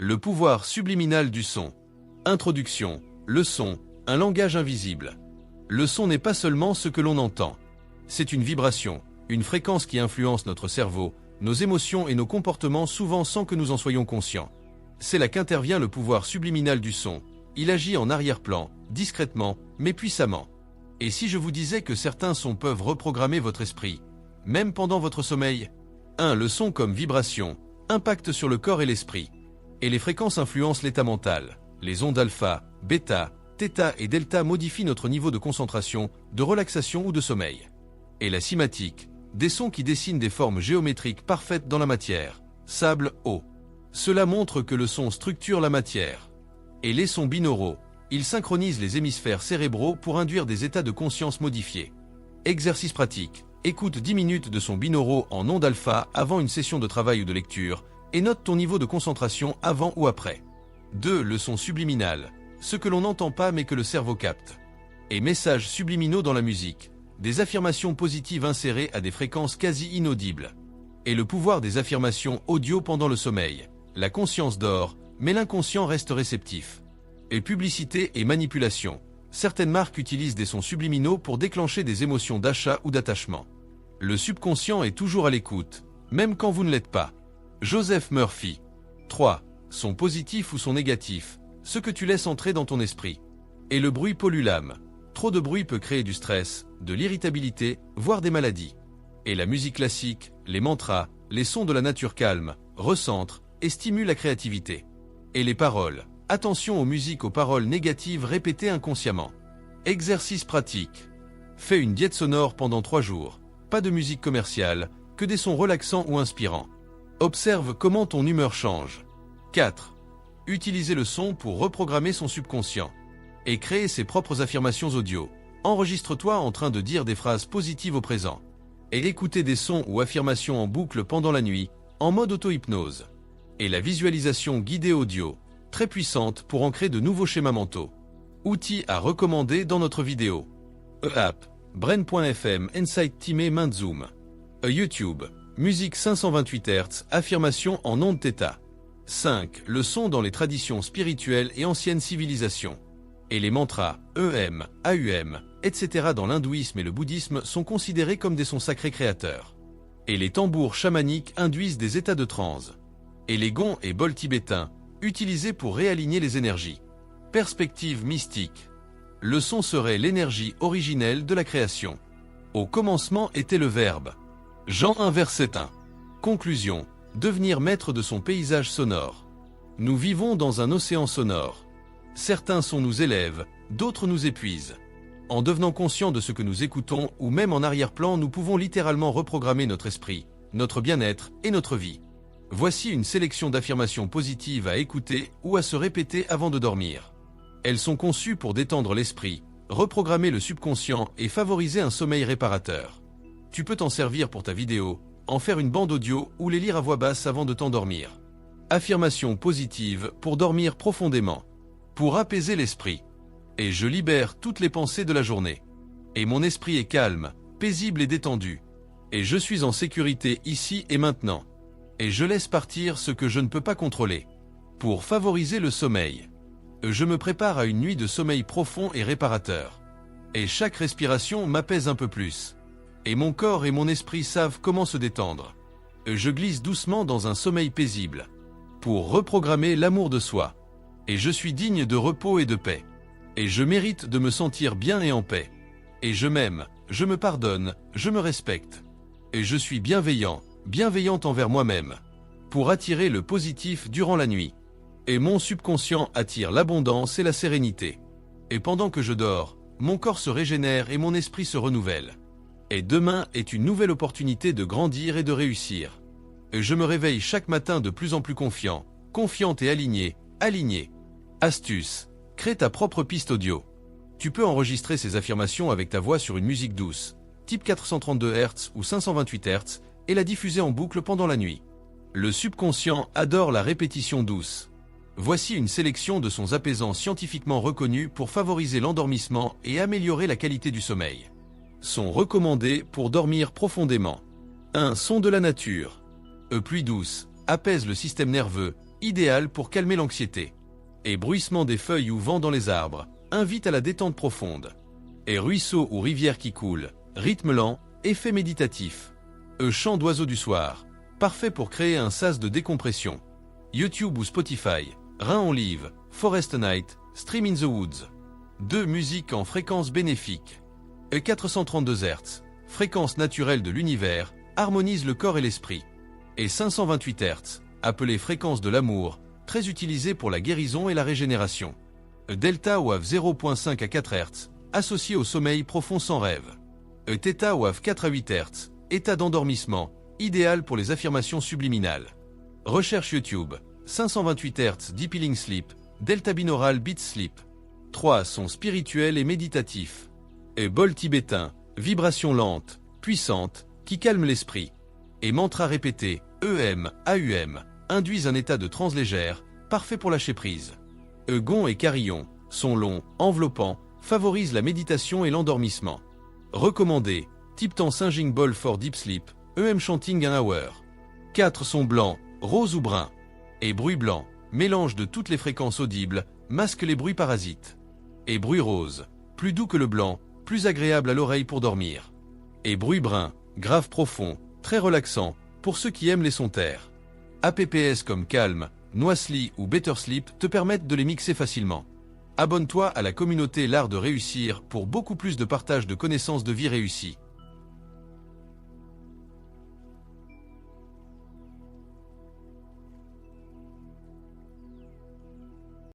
Le pouvoir subliminal du son. Introduction. Le son, un langage invisible. Le son n'est pas seulement ce que l'on entend. C'est une vibration, une fréquence qui influence notre cerveau, nos émotions et nos comportements souvent sans que nous en soyons conscients. C'est là qu'intervient le pouvoir subliminal du son. Il agit en arrière-plan, discrètement, mais puissamment. Et si je vous disais que certains sons peuvent reprogrammer votre esprit, même pendant votre sommeil? 1. Le son comme vibration, impact sur le corps et l'esprit. Et les fréquences influencent l'état mental. Les ondes alpha, bêta, θ et delta modifient notre niveau de concentration, de relaxation ou de sommeil. Et la cymatique, des sons qui dessinent des formes géométriques parfaites dans la matière, sable, eau. Cela montre que le son structure la matière. Et les sons binauraux, ils synchronisent les hémisphères cérébraux pour induire des états de conscience modifiés. Exercice pratique. Écoute 10 minutes de sons binauraux en ondes alpha avant une session de travail ou de lecture et note ton niveau de concentration avant ou après. 2. Le son subliminal. Ce que l'on n'entend pas mais que le cerveau capte. Et messages subliminaux dans la musique. Des affirmations positives insérées à des fréquences quasi inaudibles. Et le pouvoir des affirmations audio pendant le sommeil. La conscience dort, mais l'inconscient reste réceptif. Et publicité et manipulation. Certaines marques utilisent des sons subliminaux pour déclencher des émotions d'achat ou d'attachement. Le subconscient est toujours à l'écoute, même quand vous ne l'êtes pas. Joseph Murphy. 3. Son positif ou son négatif, ce que tu laisses entrer dans ton esprit. Et le bruit pollue l'âme. Trop de bruit peut créer du stress, de l'irritabilité, voire des maladies. Et la musique classique, les mantras, les sons de la nature calme, recentrent et stimulent la créativité. Et les paroles. Attention aux musiques aux paroles négatives répétées inconsciemment. Exercice pratique. Fais une diète sonore pendant 3 jours. Pas de musique commerciale, que des sons relaxants ou inspirants. Observe comment ton humeur change. 4. Utiliser le son pour reprogrammer son subconscient. Et créer ses propres affirmations audio. Enregistre-toi en train de dire des phrases positives au présent. Et écouter des sons ou affirmations en boucle pendant la nuit, en mode auto-hypnose. Et la visualisation guidée audio, très puissante pour ancrer de nouveaux schémas mentaux. Outils à recommander dans notre vidéo. App, Brain.fm, Insight Timé Zoom. YouTube, musique 528 Hz, affirmation en ondes θ. 5. Le son dans les traditions spirituelles et anciennes civilisations. Et les mantras, EM, AUM, etc. dans l'hindouisme et le bouddhisme sont considérés comme des sons sacrés créateurs. Et les tambours chamaniques induisent des états de transe. Et les gongs et bols tibétains, utilisés pour réaligner les énergies. Perspective mystique. Le son serait l'énergie originelle de la création. Au commencement était le verbe. Jean 1 verset 1. Conclusion. Devenir maître de son paysage sonore. Nous vivons dans un océan sonore. Certains sons nous élèvent, d'autres nous épuisent. En devenant conscients de ce que nous écoutons ou même en arrière-plan, nous pouvons littéralement reprogrammer notre esprit, notre bien-être et notre vie. Voici une sélection d'affirmations positives à écouter ou à se répéter avant de dormir. Elles sont conçues pour détendre l'esprit, reprogrammer le subconscient et favoriser un sommeil réparateur. Tu peux t'en servir pour ta vidéo, en faire une bande audio ou les lire à voix basse avant de t'endormir. Affirmations positives pour dormir profondément. Pour apaiser l'esprit. Et je libère toutes les pensées de la journée. Et mon esprit est calme, paisible et détendu. Et je suis en sécurité ici et maintenant. Et je laisse partir ce que je ne peux pas contrôler. Pour favoriser le sommeil. Je me prépare à une nuit de sommeil profond et réparateur. Et chaque respiration m'apaise un peu plus. Et mon corps et mon esprit savent comment se détendre. Je glisse doucement dans un sommeil paisible. Pour reprogrammer l'amour de soi. Et je suis digne de repos et de paix. Et je mérite de me sentir bien et en paix. Et je m'aime, je me pardonne, je me respecte. Et je suis bienveillant, bienveillante envers moi-même. Pour attirer le positif durant la nuit. Et mon subconscient attire l'abondance et la sérénité. Et pendant que je dors, mon corps se régénère et mon esprit se renouvelle. Et demain est une nouvelle opportunité de grandir et de réussir. Et je me réveille chaque matin de plus en plus confiant, confiante et aligné. Astuce. Crée ta propre piste audio. Tu peux enregistrer ces affirmations avec ta voix sur une musique douce, type 432 Hz ou 528 Hz, et la diffuser en boucle pendant la nuit. Le subconscient adore la répétition douce. Voici une sélection de sons apaisants scientifiquement reconnus pour favoriser l'endormissement et améliorer la qualité du sommeil. Sons recommandés pour dormir profondément. 1. Son de la nature. Pluie douce, apaise le système nerveux, idéal pour calmer l'anxiété. Et bruissement des feuilles ou vent dans les arbres, invite à la détente profonde. Et ruisseau ou rivière qui coule, rythme lent, effet méditatif. Chant d'oiseaux du soir, parfait pour créer un sas de décompression. YouTube ou Spotify, Rain on Live, Forest Night, Stream in the Woods. 2. Musique en fréquence bénéfique. 432 Hz, fréquence naturelle de l'univers, harmonise le corps et l'esprit. Et 528 Hz, appelée fréquence de l'amour, très utilisée pour la guérison et la régénération. Delta WAV 0.5 à 4 Hz, associé au sommeil profond sans rêve. Theta WAV 4 à 8 Hz, état d'endormissement, idéal pour les affirmations subliminales. Recherche YouTube, 528 Hz Deep Healing Sleep, Delta Binaural Beat Sleep. 3. Son spirituel et méditatif. Et bol tibétain, vibration lente, puissante, qui calme l'esprit. Et mantra répété, EM, AUM, induisent un état de transe légère, parfait pour lâcher prise. Gong et carillon, son longs, enveloppants, favorisent la méditation et l'endormissement. Recommandé, Tipton Singing Bowl for Deep Sleep, EM Chanting an Hour. 4. Son blanc, rose ou brun. Et bruit blanc, mélange de toutes les fréquences audibles, masque les bruits parasites. Et bruit rose, plus doux que le blanc, plus agréable à l'oreille pour dormir. Et bruit brun, grave profond, très relaxant, pour ceux qui aiment les sons terres. APPS comme Calm, Noisely ou Better Sleep te permettent de les mixer facilement. Abonne-toi à la communauté L'Art de Réussir pour beaucoup plus de partage de connaissances de vie réussie.